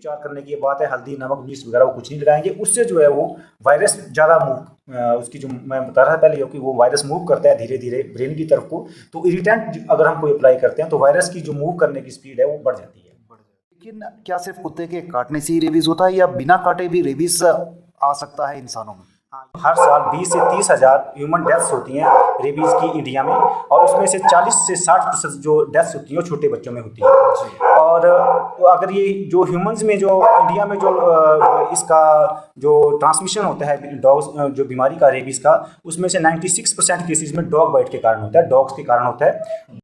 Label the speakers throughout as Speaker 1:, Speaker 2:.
Speaker 1: उपचार करने की बात है, हल्दी नमक मिर्च वगैरह वो कुछ नहीं लगाएंगे, उससे जो है वो वायरस ज़्यादा मूव उसकी जो मैं बता रहा था पहले कि वो वायरस मूव करता है धीरे धीरे ब्रेन की तरफ को, तो इरिटेंट अगर हम कोई अप्लाई करते हैं तो वायरस की जो मूव करने की स्पीड है वो बढ़ जाती है।
Speaker 2: लेकिन क्या सिर्फ कुत्ते के काटने से ही रेबीज होता है या बिना काटे भी रेबीज आ सकता है इंसानों में?
Speaker 1: हर साल 20 से 30 हज़ार ह्यूमन डेथ्स होती हैं रेबीज़ की इंडिया में, और उसमें से 40 से 60% जो डेथ्स होती हैं वो छोटे बच्चों में होती है। और अगर ये जो ह्यूमंस में जो इंडिया में जो इसका जो ट्रांसमिशन होता है डॉग्स जो बीमारी का रेबीज़ का, उसमें से 96% केसेस में डॉग बाइट के कारण होता है, डॉग्स के कारण होता है।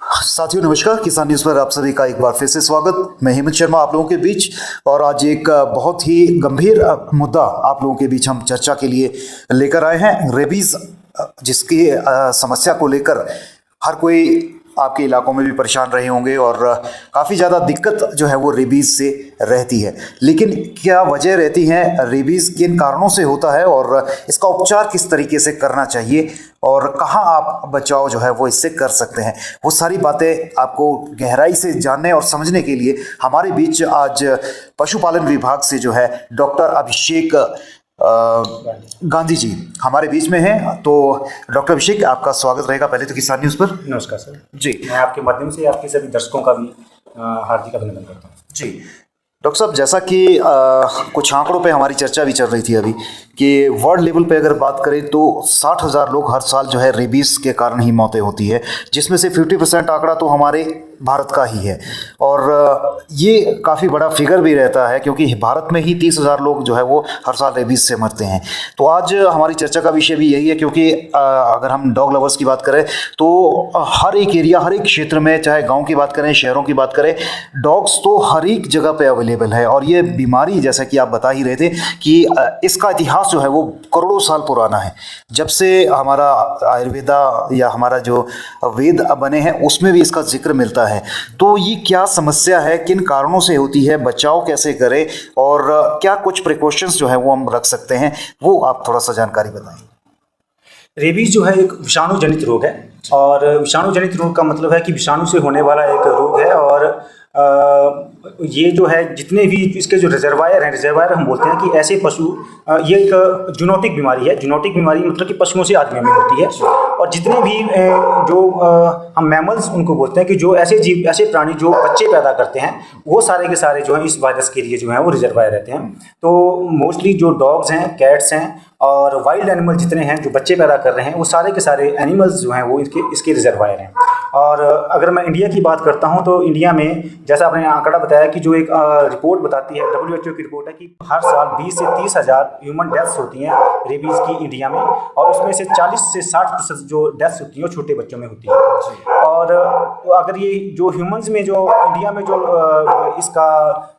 Speaker 2: साथियों नमस्कार, किसान न्यूज़ पर आप सभी का एक बार फिर से स्वागत। मैं हेमंत शर्मा आप लोगों के बीच, और आज एक बहुत ही गंभीर मुद्दा आप लोगों के बीच हम चर्चा के लिए लेकर आए हैं। रेबीज जिसकी समस्या को लेकर हर कोई आपके इलाकों में भी परेशान रहे होंगे और काफ़ी ज़्यादा दिक्कत जो है वो रेबीज़ से रहती है। लेकिन क्या वजह रहती है, रेबीज़ किन कारणों से होता है और इसका उपचार किस तरीके से करना चाहिए और कहाँ आप बचाव जो है वो इससे कर सकते हैं, वो सारी बातें आपको गहराई से जानने और समझने के लिए हमारे बीच आज पशुपालन विभाग से जो है डॉक्टर अभिषेक गांधी जी हमारे बीच में हैं। तो डॉक्टर अभिषेक, आपका स्वागत रहेगा पहले तो किसान न्यूज़ पर।
Speaker 1: नमस्कार सर
Speaker 2: जी,
Speaker 1: मैं आपके माध्यम से आपके सभी दर्शकों का भी हार्दिक अभिनंदन करता हूँ।
Speaker 2: जी डॉक्टर साहब, जैसा कि कुछ आंकड़ों पे हमारी चर्चा भी चल रही थी अभी कि वर्ल्ड लेवल पे अगर बात करें तो 60,000 लोग हर साल जो है रेबीज़ के कारण ही मौतें होती है, जिसमें से 50% आंकड़ा तो हमारे भारत का ही है। और ये काफ़ी बड़ा फिगर भी रहता है क्योंकि भारत में ही 30,000 लोग जो है वो हर साल रेबीज़ से मरते हैं। तो आज हमारी चर्चा का विषय भी यही है क्योंकि अगर हम डॉग लवर्स की बात करें तो हर एक एरिया, हर एक क्षेत्र में, चाहे गाँव की बात करें, शहरों की बात करें, डॉग्स तो हर एक जगह पर अवेलेबल है। और ये बीमारी, जैसा कि आप बता ही रहे थे कि इसका इतिहास जो है वो करोड़ों साल पुराना है। जब से हमारा आयुर्वेदा या हमारा जो वेद बने हैं उसमें भी इसका जिक्र मिलता है। तो ये क्या समस्या है, किन कारणों से होती है, बचाव कैसे करें और क्या कुछ प्रिकॉशंस जो है वो हम रख सकते हैं, वो आप थोड़ा सा जानकारी बताएं।
Speaker 1: रेबीज जो है एक विषाणु जनित रोग है, और विषाणु जनित रोग का मतलब है कि विषाणु से होने वाला एक रोग है। और ये जो है जितने भी इसके जो रिजर्वायर हैं, रिजर्वायर हम बोलते हैं कि ऐसे पशु, ये एक जूनोटिक बीमारी है। जूनोटिक बीमारी मतलब कि पशुओं से आदमियों में होती है। और जितने भी जो हम मैमल्स उनको बोलते हैं कि जो ऐसे जीव, ऐसे प्राणी जो बच्चे पैदा करते हैं, वो सारे के सारे जो हैं इस वायरस के लिए जो हैं वो रिजर्वायर रहते हैं। तो मोस्टली जो डॉग्स हैं, कैट्स हैं और वाइल्ड एनिमल जितने हैं जो बच्चे पैदा कर रहे हैं, वो सारे के सारे एनिमल्स जो हैं वो इसके रिजर्वायर हैं। और अगर मैं इंडिया की बात करता हूं तो इंडिया में, जैसा आपने आंकड़ा बताया कि जो एक रिपोर्ट बताती है, WHO की रिपोर्ट है कि हर साल 20 से 30 हज़ार ह्यूमन डेथ्स होती हैं रेबीज़ की इंडिया में, और उसमें से 40 से 60% जो डेथ्स होती हैं वो छोटे बच्चों में होती है। और अगर ये जो ह्यूमंस में जो इंडिया में जो इसका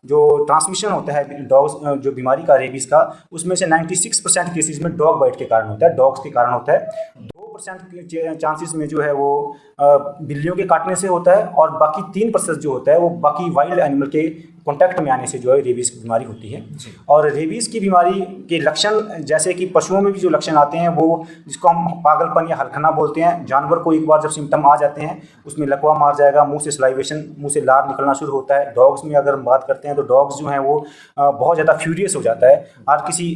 Speaker 1: जो ट्रांसमिशन होता है डॉग्स जो बीमारी का रेबीज़ का, उसमें से 96% केसेस में डॉग बाइट के कारण होता है, डॉग्स के कारण होता है। 2% चांसेस में जो है वो बिल्लियों के काटने से होता है, और बाकी 3% जो होता है वो बाकी वाइल्ड एनिमल के कांटेक्ट में आने से जो है रेबीज़ की बीमारी होती है। और रेबीज़ की बीमारी के लक्षण, जैसे कि पशुओं में भी जो लक्षण आते हैं वो, जिसको हम पागलपन या हलखना बोलते हैं, जानवर को एक बार जब सिम्टम आ जाते हैं उसमें लकवा मार जाएगा, मुंह से सलाइवेशन, मुंह से लार निकलना शुरू होता है। डॉग्स में अगर हम बात करते हैं तो डॉग्स जो हैं वो बहुत ज़्यादा फ्यूरियस हो जाता है। हर किसी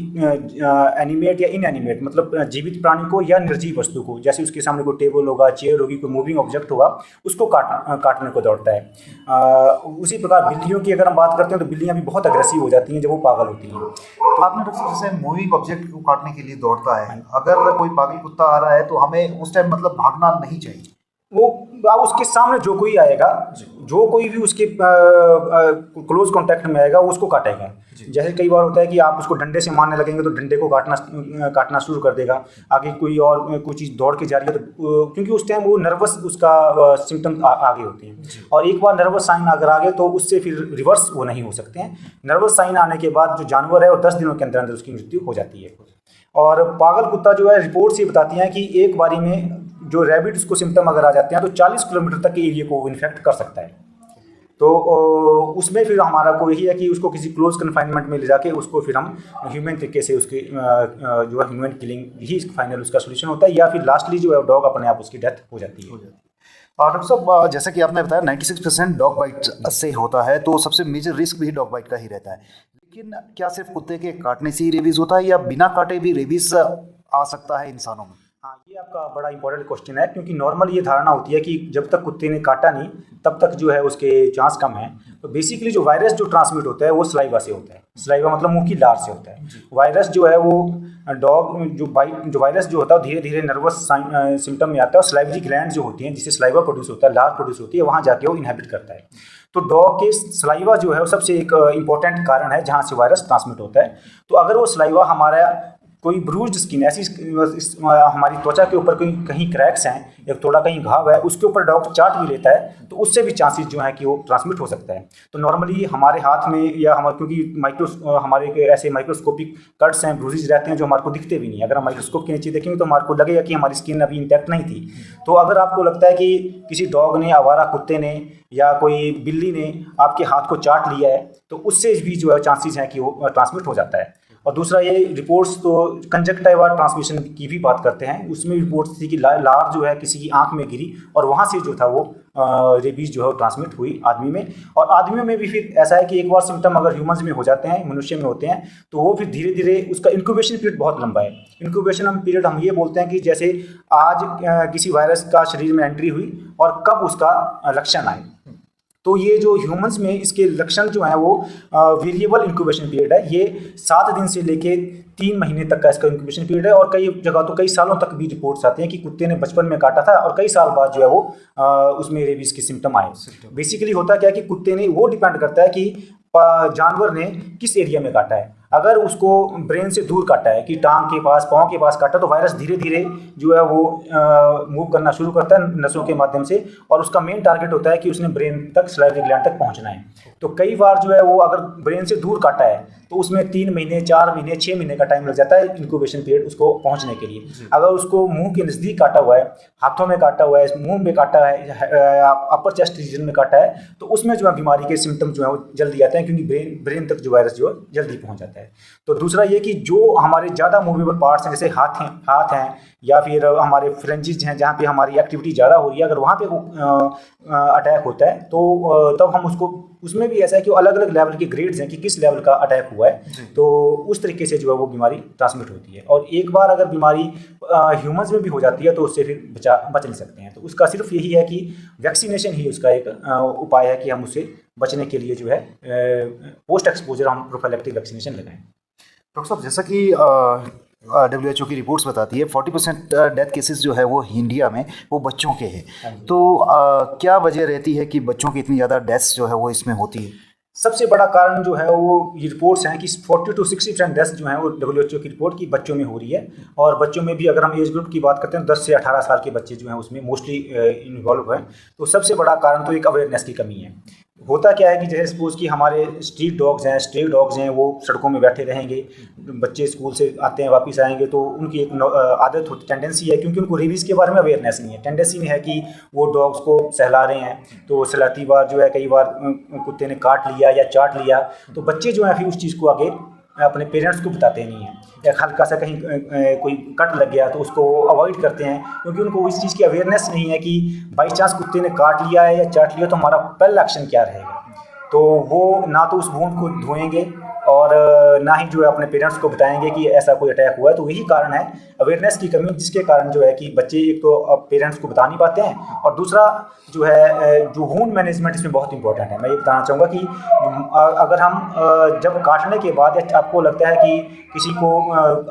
Speaker 1: एनिमेट या इनएनिमेट, मतलब जीवित प्राणी को या निर्जीव वस्तु को, जैसे उसके सामने कोई टेबल होगा, चेयर होगी, कोई मूविंग ऑब्जेक्ट होगा, उसको काटने को दौड़ता है। उसी प्रकार बिल्लियों की अगर हम बात करते हैं तो बिल्लियां भी बहुत अग्रेसिव हो जाती हैं जब वो पागल होती हैं।
Speaker 2: तो आपने डॉक्टर साहब, जैसे मूविंग ऑब्जेक्ट को काटने के लिए दौड़ता है, अगर कोई पागल कुत्ता आ रहा है तो हमें उस टाइम मतलब भागना नहीं चाहिए।
Speaker 1: वो अब उसके सामने जो कोई आएगा, जो कोई भी उसके क्लोज कांटेक्ट में आएगा वो उसको काटेगा। जैसे कई बार होता है कि आप उसको डंडे से मारने लगेंगे तो डंडे को काटना शुरू कर देगा। आगे कोई और कोई चीज़ दौड़ के जा रही है तो क्योंकि उस टाइम वो नर्वस, उसका सिम्टम आगे होते हैं, और एक बार नर्वस साइन अगर आ गए तो उससे फिर रिवर्स वो नहीं हो सकते हैं। नर्वस साइन आने के बाद जो जानवर है वो 10 दिनों के अंदर अंदर उसकी मृत्यु हो जाती है। और पागल कुत्ता जो है, रिपोर्ट्स ये बताती हैं कि एक बारी में जो रैबिट्स को सिम्टम अगर आ जाते हैं तो 40 किलोमीटर तक के एरिया को इन्फेक्ट कर सकता है। तो उसमें फिर हमारा को यही है कि उसको किसी क्लोज कन्फाइनमेंट में ले जाके उसको फिर हम ह्यूमन तरीके से उसकी जो है ह्यूमन किलिंग ही फाइनल उसका सोल्यूशन होता है, या फिर लास्टली जो है डॉग अपने आप उसकी डेथ हो जाती है।
Speaker 2: और डॉक्टर साहब जैसा कि आपने बताया 96% डॉग बाइट से होता है, तो सबसे मेजर रिस्क भी डॉग बाइट का ही रहता है। लेकिन क्या सिर्फ कुत्ते के काटने से ही रेबीज होता है या बिना काटे भी रेबीज आ सकता है इंसानों में?
Speaker 1: हाँ, ये आपका बड़ा इंपॉर्टेंट क्वेश्चन है, क्योंकि नॉर्मल ये धारणा होती है कि जब तक कुत्ते ने काटा नहीं तब तक जो है उसके चांस कम है। तो बेसिकली जो वायरस जो ट्रांसमिट होता है वो सलाइवा से होता है। सलाइवा मतलब मुंह की लार से होता है। वायरस जो है वो जो वायरस जो होता है धीरे धीरे नर्वस सिम्टम में आता है और सलाइवरी ग्लैंड जो होती हैं जिससे सलाइवा प्रोड्यूस होता है, लार प्रोड्यूस होती है, वहाँ जाके वो इनहेबिट करता है। तो डॉग के सलाइवा जो है वो सबसे एक इंपॉर्टेंट कारण है जहाँ से वायरस ट्रांसमिट होता है। तो अगर वो सलाइवा हमारा कोई ब्रूज्ड स्किन ऐसी हमारी त्वचा के ऊपर कोई कहीं क्रैक्स हैं या थोड़ा कहीं घाव है उसके ऊपर डॉग चाट भी लेता है तो उससे भी चांसेस जो है कि वो ट्रांसमिट हो सकता है। तो नॉर्मली हमारे हाथ में या हमारे क्योंकि हमारे ऐसे माइक्रोस्कोपिक कट्स हैं, ब्रूजेज रहते हैं जो हमारे को दिखते भी नहीं। अगर हम माइक्रोस्कोप के नीचे देखेंगे तो हमारे को लगेगा कि हमारी स्किन अभी इंटैक्ट नहीं थी। तो अगर आपको लगता है कि किसी डॉग ने, आवारा कुत्ते ने या कोई बिल्ली ने आपके हाथ को चाट लिया है तो उससे भी जो है चांसेस हैं कि वो ट्रांसमिट हो जाता है। और दूसरा ये रिपोर्ट्स तो कंजक्टिवा ट्रांसमिशन की भी बात करते हैं, उसमें रिपोर्ट्स थी कि लार जो है किसी की आंख में गिरी और वहाँ से जो था वो रेबीज जो है ट्रांसमिट हुई आदमी में। और आदमियों में भी फिर ऐसा है कि एक बार सिम्टम अगर ह्यूमंस में हो जाते हैं, मनुष्य में होते हैं, तो वो फिर धीरे धीरे उसका इंक्यूबेशन पीरियड बहुत लंबा है। इंक्यूबेशन पीरियड हम ये बोलते हैं कि जैसे आज किसी वायरस का शरीर में एंट्री हुई और कब उसका लक्षण आए। तो ये जो ह्यूमंस में इसके लक्षण जो हैं वो वेरिएबल इंक्यूबेशन पीरियड है। ये 7 दिन से लेके 3 महीने तक का इसका इंक्यूबेशन पीरियड है और कई जगह तो कई सालों तक भी रिपोर्ट्स आती हैं कि कुत्ते ने बचपन में काटा था और कई साल बाद जो है वो उसमें रेबीज के सिम्टम आए। बेसिकली होता क्या है कि कुत्ते ने, वो डिपेंड करता है कि जानवर ने किस एरिया में काटा है। अगर उसको ब्रेन से दूर काटा है कि टांग के पास, पाँव के पास काटा, तो वायरस धीरे धीरे जो है वो मूव करना शुरू करता है नसों के माध्यम से और उसका मेन टारगेट होता है कि उसने ब्रेन तक, सलाइवरी ग्लैंड तक पहुंचना है। तो कई बार जो है वो अगर ब्रेन से दूर काटा है तो उसमें 3 महीने, 4 महीने, 6 महीने का टाइम लग जाता है इंक्यूबेशन पीरियड उसको पहुंचने के लिए। अगर उसको मुंह के नज़दीक काटा हुआ है, हाथों में काटा हुआ है, मुंह में काटा है, अपर चेस्ट रीजन में काटा है, तो उसमें जो है बीमारी के सिम्टम जो है वो जल्दी आते हैं क्योंकि ब्रेन तक जो वायरस जो है जल्दी पहुंच जाता है। तो दूसरा ये कि जो हमारे ज़्यादा मूवेबल पार्ट्स हैं, जैसे हाथ हैं या फिर हमारे फ्रेंचिज हैं जहाँ पे हमारी एक्टिविटी ज़्यादा हो रही है, अगर वहाँ पे अटैक होता है तो तब हम उसको, उसमें भी ऐसा है कि अलग अलग लेवल के ग्रेड्स हैं कि किस लेवल का अटैक हुआ है, तो उस तरीके से जो है वो बीमारी ट्रांसमिट होती है। और एक बार अगर बीमारी ह्यूमंस में भी हो जाती है तो उससे फिर बच नहीं सकते हैं। तो उसका सिर्फ यही है कि वैक्सीनेशन ही उसका एक उपाय है कि हम उससे बचने के लिए जो है पोस्ट एक्सपोजर हम प्रोफाइलैक्टिक वैक्सीनेशन लगाएं।
Speaker 2: डॉक्टर साहब जैसा कि WHO की रिपोर्ट्स बताती है 40% डेथ केसेस जो है वो इंडिया में वो बच्चों के हैं। तो क्या वजह रहती है कि बच्चों की इतनी ज़्यादा डेथ्स जो है वो इसमें होती है?
Speaker 1: सबसे बड़ा कारण जो है वो ये रिपोर्ट्स हैं कि 40 to 60% डेथ्स जो हैं वो WHO की रिपोर्ट की बच्चों में हो रही है। और बच्चों में भी अगर हम एज ग्रुप की बात करते हैं 10 से 18 साल के बच्चे जो हैं उसमें मोस्टली इन्वॉल्व हैं। तो सबसे बड़ा कारण तो एक अवेयरनेस की कमी है। होता क्या है कि जैसे सपोज कि हमारे स्ट्रीट डॉग्स हैं, स्ट्रे डॉग्स हैं, वो सड़कों में बैठे रहेंगे, बच्चे स्कूल से आते हैं वापस आएंगे तो उनकी एक आदत होती, टेंडेंसी है, क्योंकि उनको रेबीज़ के बारे में अवेयरनेस नहीं है, टेंडेंसी नहीं है कि वो डॉग्स को सहला रहे हैं, तो सहलाती बार जो है कई बार कुत्ते ने काट लिया या चाट लिया, तो बच्चे जो हैं फिर उस चीज़ को आगे अपने पेरेंट्स को बताते नहीं हैं। या हल्का सा कहीं कोई कट लग गया तो उसको अवॉइड करते हैं, क्योंकि उनको इस चीज़ की अवेयरनेस नहीं है कि बाई चांस कुत्ते ने काट लिया है या चाट लिया तो हमारा पहला एक्शन क्या रहेगा। तो वो ना तो उस वुंड को धोएंगे और ना ही जो है अपने पेरेंट्स को बताएंगे कि ऐसा कोई अटैक हुआ है। तो यही कारण है अवेयरनेस की कमी, जिसके कारण जो है कि बच्चे एक तो पेरेंट्स को बता नहीं पाते हैं, और दूसरा जो है जो वुंड मैनेजमेंट इसमें बहुत इंपॉर्टेंट है। मैं ये बताना चाहूँगा कि अगर हम जब काटने के बाद या आपको लगता है कि किसी को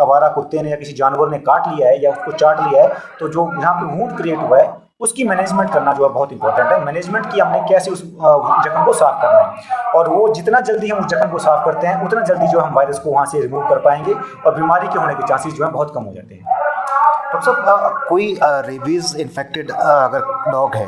Speaker 1: आवारा कुत्ते ने या किसी जानवर ने काट लिया है या उसको चाट लिया है, तो जो यहाँ पे वुंड क्रिएट हुआ है उसकी मैनेजमेंट करना जो है बहुत इंपॉर्टेंट है। मैनेजमेंट की हमने कैसे उस जख्म को साफ करना है, और वो जितना जल्दी हम उस जख्म को साफ करते हैं उतना जल्दी जो हम वायरस को वहाँ से रिमूव कर पाएंगे और बीमारी के होने के चांसेस जो है बहुत कम हो जाते हैं।
Speaker 2: डॉक्टर साहब कोई रेबीज़ इन्फेक्टेड अगर डॉग है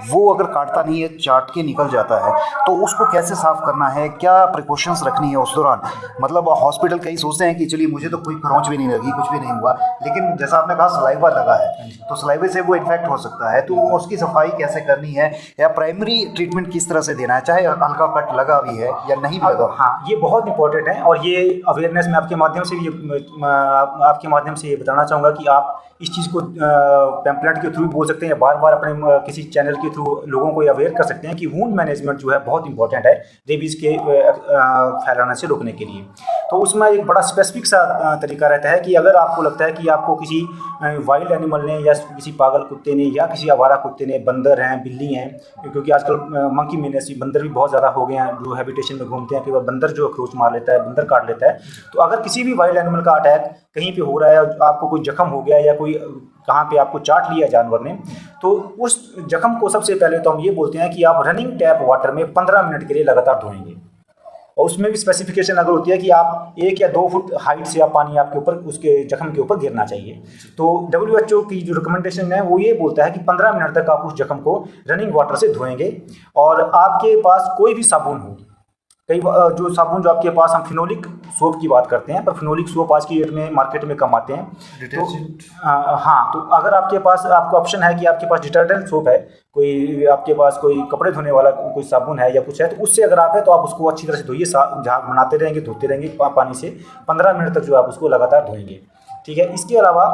Speaker 2: वो अगर काटता नहीं है, चाट के निकल जाता है, तो उसको कैसे साफ करना है, क्या प्रिकॉशंस रखनी है उस दौरान? मतलब हॉस्पिटल कई सोचते हैं कि चलिए मुझे तो कोई खरोंच भी नहीं लगी, कुछ भी नहीं हुआ, लेकिन जैसा आपने कहा सलाइवा लगा है, तो सलाइवे से वो इन्फेक्ट हो सकता है, तो उसकी सफाई कैसे करनी है, या प्राइमरी ट्रीटमेंट किस तरह से देना है, चाहे हल्का कट लगा भी है या नहीं भी लगा?
Speaker 1: हाँ, ये बहुत इंपॉर्टेंट है और ये अवेयरनेस मैं आपके माध्यम से भी आपके माध्यम से ये बताना चाहूँगा कि आप इस चीज़ को पैम्पलेट के थ्रू बोल सकते हैं या बार बार अपने किसी चैनल के थ्रू लोगों को अवेयर कर सकते हैं कि वूंड मैनेजमेंट जो है बहुत इंपॉर्टेंट है रेबीज़ के फैलाने से रोकने के लिए। तो उसमें एक बड़ा स्पेसिफिक सा तरीका रहता है कि अगर आपको लगता है कि आपको किसी वाइल्ड एनिमल ने या किसी पागल कुत्ते ने या किसी आवारा कुत्ते ने, बंदर हैं, बिल्ली हैं, क्योंकि आजकल मंकी मेनेसी बंदर भी बहुत ज़्यादा हो गए हैं जो हैबिटेशन में घूमते हैं, कि वह बंदर जो अप्रोच मार लेता है, बंदर काट लेता है। तो अगर किसी भी वाइल्ड एनिमल का अटैक कहीं पे हो रहा है, आपको कोई जख्म हो गया या कोई कहाँ पे आपको चाट लिया जानवर ने, तो उस जख्म को सबसे पहले तो हम ये बोलते हैं कि आप रनिंग टैप वाटर में 15 मिनट के लिए लगातार धोएंगे। और उसमें भी स्पेसिफिकेशन अगर होती है कि आप 1 या 2 फुट हाइट से आप पानी आपके ऊपर, उसके जख्म के ऊपर गिरना चाहिए। तो WHO की जो रिकमेंडेशन है वो ये बोलता है कि 15 मिनट तक आप उस जख्म को रनिंग वाटर से धोएंगे। और आपके पास कोई भी साबुन हो, कई जो साबुन जो आपके पास, हम फिनोलिक सोप की बात करते हैं, पर फिनोलिक सोप आज की डेट में मार्केट में कम आते हैं। तो हाँ, तो अगर आपके पास, आपको ऑप्शन है कि आपके पास डिटर्जेंट सोप है, कोई आपके पास कोई कपड़े धोने वाला कोई साबुन है या कुछ है, तो उससे अगर आप है तो आप उसको अच्छी तरह से धोइए, झाग बनाते रहेंगे, धोते रहेंगे पानी से 15 मिनट तक जो आप उसको लगातार धोएंगे। ठीक है। इसके अलावा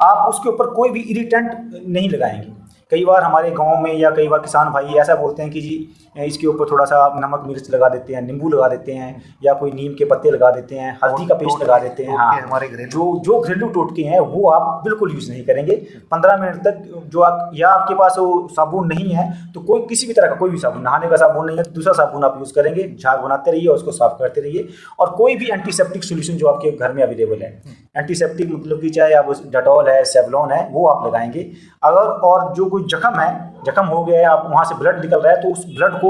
Speaker 1: आप उसके ऊपर कोई भी इरिटेंट नहीं लगाएंगे। कई बार हमारे गांव में या कई बार किसान भाई ऐसा बोलते हैं कि जी इसके ऊपर थोड़ा सा नमक मिर्च लगा देते हैं, नींबू लगा देते हैं, या कोई नीम के पत्ते लगा देते हैं, हल्दी का पेस्ट लगा देते हैं। हाँ,
Speaker 2: हमारे
Speaker 1: जो घरेलू टोटके हैं वो आप बिल्कुल यूज़ नहीं करेंगे 15 मिनट तक। जो आप, या आपके पास वो साबुन नहीं है तो कोई किसी भी तरह का कोई भी साबुन, नहाने का साबुन नहीं है तो दूसरा साबुन आप यूज़ करेंगे, झाग बनाते रहिए और उसको साफ करते रहिए। और कोई भी एंटीसेप्टिक सोल्यूशन जो आपके घर में अवेलेबल है, एंटीसेप्टिक मतलब कि चाहे आप डेटॉल है, सेवलॉन है, वो आप लगाएंगे। अगर और जो कोई जख्म है, जख्म हो गया है, आप वहाँ से ब्लड निकल रहा है, तो उस ब्लड को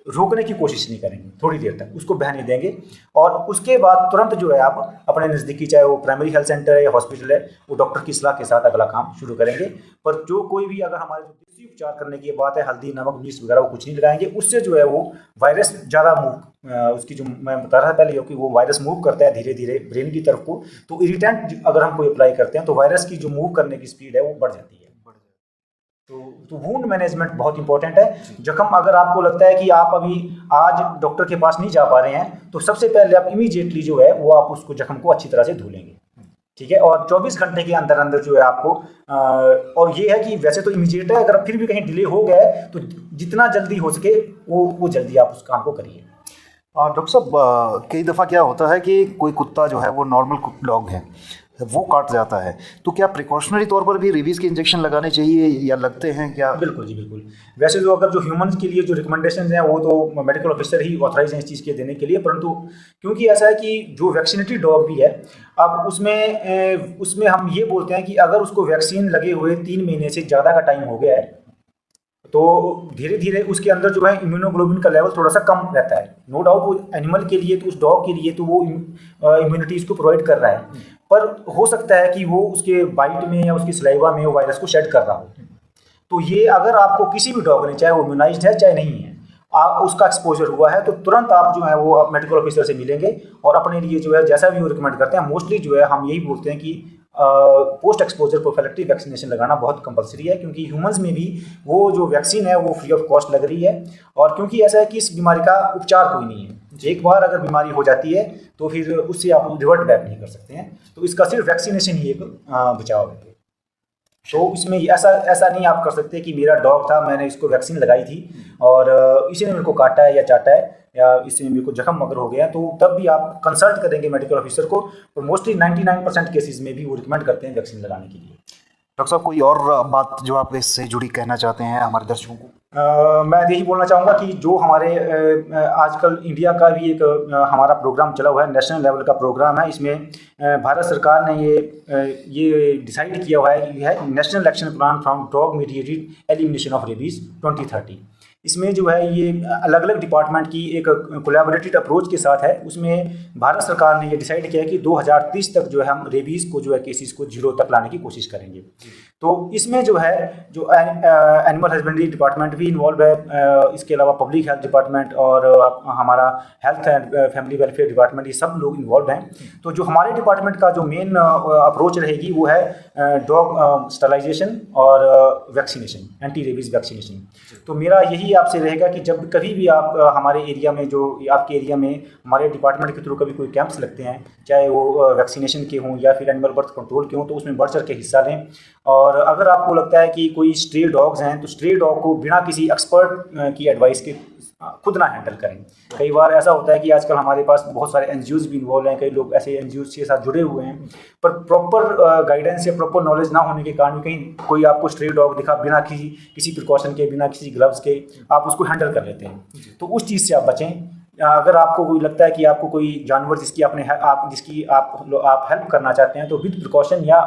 Speaker 1: रोकने की कोशिश नहीं करेंगे, थोड़ी देर तक उसको बहने देंगे। और उसके बाद तुरंत जो है आप अपने नज़दीकी, चाहे वो प्राइमरी हेल्थ सेंटर है या हॉस्पिटल है, वो डॉक्टर की सलाह के साथ अगला काम शुरू करेंगे। पर जो कोई भी, अगर हमारे जो देसी उपचार करने की बात है, हल्दी नमक मिर्च वगैरह वो कुछ नहीं लगाएंगे, उससे जो है वो वायरस ज़्यादा मूव, उसकी जो मैं बता रहा था पहले, कि वो वायरस मूव करता है धीरे धीरे ब्रेन की तरफ को। तो इरिटेंट अगर हम कोई अप्लाई करते हैं तो वायरस की जो मूव करने की स्पीड है वो बढ़ जाती है। तो वूंड मैनेजमेंट बहुत इंपॉर्टेंट है। जख्म, अगर आपको लगता है कि आप अभी आज डॉक्टर के पास नहीं जा पा रहे हैं, तो सबसे पहले आप इमीडिएटली जो है वो आप उसको जख्म को अच्छी तरह से धो लेंगे। ठीक है। और 24 घंटे के अंदर अंदर जो है आपको, और ये है कि वैसे तो इमीडिएट है, अगर फिर भी कहीं डिले हो गया है तो जितना जल्दी हो सके वो जल्दी आप उस काम को करिए।
Speaker 2: डॉक्टर साहब, कई दफ़ा क्या होता है कि कोई कुत्ता जो है वो नॉर्मल डॉग है, वो काट जाता है, तो क्या प्रिकॉशनरी तौर पर भी रेबीज़ के इंजेक्शन लगाने चाहिए या लगते हैं क्या?
Speaker 1: बिल्कुल जी, बिल्कुल। वैसे तो अगर जो ह्यूमंस के लिए जो रिकमेंडेशन हैं वो तो मेडिकल ऑफिसर ही ऑथराइज हैं इस चीज़ के देने के लिए, परंतु क्योंकि ऐसा है कि जो वैक्सीनेटेड डॉग भी है, अब उसमें हम ये बोलते हैं कि अगर उसको वैक्सीन लगे हुए 3 महीने से ज़्यादा का टाइम हो गया है, तो धीरे धीरे उसके अंदर जो है इम्यूनोग्लोबिन का लेवल थोड़ा सा कम रहता है। नो डाउट वो एनिमल के लिए, तो उस डॉग के लिए तो वो इम्यूनिटी इसको प्रोवाइड कर रहा है, पर हो सकता है कि वो उसके बाइट में या उसकी सलाइवा में वो वायरस को शेड कर रहा हो। तो ये अगर आपको किसी भी डॉग ने, चाहे वो इम्यूनाइज्ड है चाहे नहीं है, आप उसका एक्सपोजर हुआ है, तो तुरंत आप जो है वो आप मेडिकल ऑफिसर से मिलेंगे और अपने लिए जो है जैसा भी वो रिकमेंड करते हैं, मोस्टली जो है हम यही बोलते हैं कि पोस्ट एक्सपोजर प्रोफिलैक्टिक वैक्सीनेशन लगाना बहुत कंपलसरी है, क्योंकि ह्यूमंस में भी वो जो वैक्सीन है वो फ्री ऑफ कॉस्ट लग रही है। और क्योंकि ऐसा है कि इस बीमारी का उपचार कोई नहीं है, एक बार अगर बीमारी हो जाती है तो फिर उससे आप रिवर्ट बैक नहीं कर सकते हैं, तो इसका सिर्फ वैक्सीनेशन ही एक बचाव है। तो इसमें ऐसा नहीं आप कर सकते कि मेरा डॉग था, मैंने इसको वैक्सीन लगाई थी और इसी ने मेरे को काटा है या चाटा है या इससे मेरे को जख्म अगर हो गया, तो तब भी आप कंसल्ट करेंगे मेडिकल ऑफिसर को। और मोस्टली 99% केसेस में भी वो रिकमेंड करते हैं वैक्सीन लगाने के लिए।
Speaker 2: डॉक्टर साहब, कोई और बात जो आप इससे जुड़ी कहना चाहते हैं हमारे दर्शकों को?
Speaker 1: मैं यही बोलना चाहूँगा कि जो हमारे आजकल इंडिया का भी एक हमारा प्रोग्राम चला हुआ है, नेशनल लेवल का प्रोग्राम है। इसमें भारत सरकार ने ये डिसाइड किया हुआ है कि है national action plan from dog mediated elimination of rabies 2030। इसमें जो है ये अलग अलग डिपार्टमेंट की एक कोलैबोरेटिव अप्रोच के साथ है। उसमें भारत सरकार ने ये डिसाइड किया है कि 2030 तक जो है हम रेबीज़ को जो है केसेस को जीरो तक लाने की कोशिश करेंगे। तो इसमें जो है जो एनिमल हस्बेंड्री डिपार्टमेंट भी इन्वॉल्व है, इसके अलावा पब्लिक हेल्थ डिपार्टमेंट और हमारा health and family welfare department, ये सब लोग इन्वॉल्व हैं। तो जो हमारे डिपार्टमेंट का जो मेन अप्रोच रहेगी वो है डॉग स्टरलाइजेशन और वैक्सीनेशन, एंटी रेबीज़ वैक्सीनेशन। तो मेरा यही आपसे रहेगा कि जब कभी भी आप हमारे एरिया में, जो आपके एरिया में हमारे डिपार्टमेंट के थ्रू कभी कोई कैंप्स लगते हैं, चाहे वो वैक्सीनेशन के हों या फिर एनिमल बर्थ कंट्रोल के हों, तो उसमें बढ़ चढ़ के हिस्सा लें। और अगर आपको लगता है कि कोई स्ट्रे डॉग्स हैं तो स्ट्रे डॉग को बिना किसी एक्सपर्ट की एडवाइस के खुद ना हैंडल करें। कई बार ऐसा होता है कि आजकल हमारे पास बहुत सारे एनजीओज भी इन्वॉल्व हैं, कई लोग ऐसे एनजीओज के साथ जुड़े हुए हैं, पर प्रॉपर गाइडेंस या प्रॉपर नॉलेज ना होने के कारण कहीं कोई आपको स्ट्रे डॉग दिखा, बिना किसी प्रिकॉशन के, बिना किसी ग्लव्स के आप उसको हैंडल कर लेते हैं। तो उस चीज़ से आप बचें। अगर आपको कोई लगता है कि आपको कोई जानवर जिसकी आप हेल्प करना चाहते हैं, तो विद प्रिकॉशन या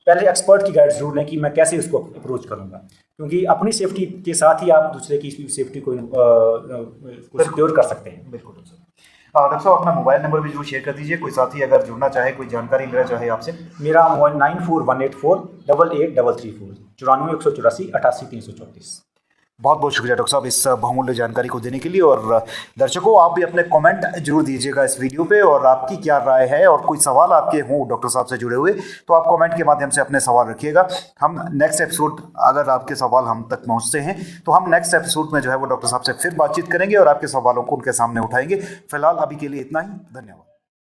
Speaker 1: पहले एक्सपर्ट की गाइड जरूर लें कि मैं कैसे उसको अप्रोच करूंगा, क्योंकि अपनी सेफ्टी के साथ ही आप दूसरे की सेफ्टी को सिक्योर कर सकते हैं।
Speaker 2: बिल्कुल डॉक्टर साहब, अपना मोबाइल नंबर भी जरूर शेयर कर दीजिए, कोई साथी अगर जुड़ना चाहे, कोई जानकारी लेना चाहे आपसे।
Speaker 1: मेरा मोबाइल 9418488334 94 184 88 334।
Speaker 2: बहुत बहुत शुक्रिया डॉक्टर साहब इस बहुमूल्य जानकारी को देने के लिए। और दर्शकों, आप भी अपने कमेंट जरूर दीजिएगा इस वीडियो पे, और आपकी क्या राय है, और कोई सवाल आपके हों डॉक्टर साहब से जुड़े हुए, तो आप कमेंट के माध्यम से अपने सवाल रखिएगा। हम नेक्स्ट एपिसोड, अगर आपके सवाल हम तक पहुंचते हैं तो हम नेक्स्ट एपिसोड में जो है वो डॉक्टर साहब से फिर बातचीत करेंगे और आपके सवालों को उनके सामने उठाएंगे। फिलहाल अभी के लिए इतना ही, धन्यवाद।